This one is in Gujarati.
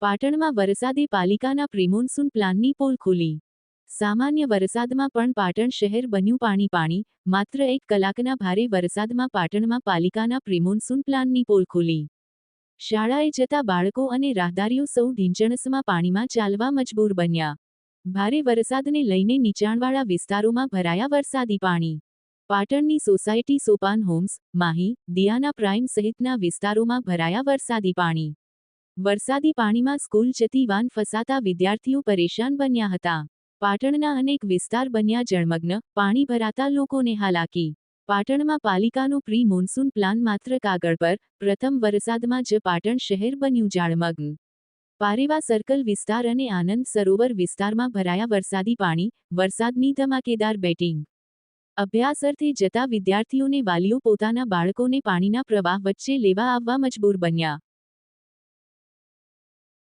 પાટણમાં વરસાદે પાલિકાના પ્રી-મોન્સૂન પ્લાનની પોલ ખુલી. સામાન્ય વરસાદમાં પણ પાટણ શહેર બન્યું પાણી. માત્ર 1 કલાકના ભારે વરસાદમાં પાટણમાં પાલિકાના પ્રી-મોન્સૂન પ્લાનની પોલ ખુલી. શાળાએ જતા બાળકો અને રાહદારીઓ સૌ ઢીંચણસમાં પાણીમાં ચાલવા મજબૂર બન્યા. ભારે વરસાદને લઈને નીચાણવાળા વિસ્તારોમાં ભરાયા વરસાદી પાણી. પાટણની સોસાયટી સોપાન હોમ્સ, માહી, દિયાના પ્રાઇમ સહિતના વિસ્તારોમાં ભરાયા વરસાદી પાણી. વરસાદી પાણીમાં સ્કૂલ જતી વાન ફસાતા વિદ્યાર્થીઓ પરેશાન બન્યા હતા. પાટણના અનેક વિસ્તાર બન્યા જળમગ્ન, પાણી ભરાતા લોકોને હાલાકી. પાટણમાં પાલિકાનો પ્રી-મોન્સૂન પ્લાન માત્ર કાગળ પર, પ્રથમ વરસાદમાં જ પાટણ શહેર બન્યું જળમગ્ન. પારેવા સર્કલ વિસ્તાર અને આનંદ સરોવર વિસ્તારમાં ભરાયા વરસાદી પાણી. વરસાદની ધમાકેદાર બેટિંગ. અભ્યાસ અર્થે જતા વિદ્યાર્થીઓને વાલીઓ પોતાના બાળકોને પાણીના પ્રવાહ વચ્ચે લેવા આવવા મજબૂર બન્યા.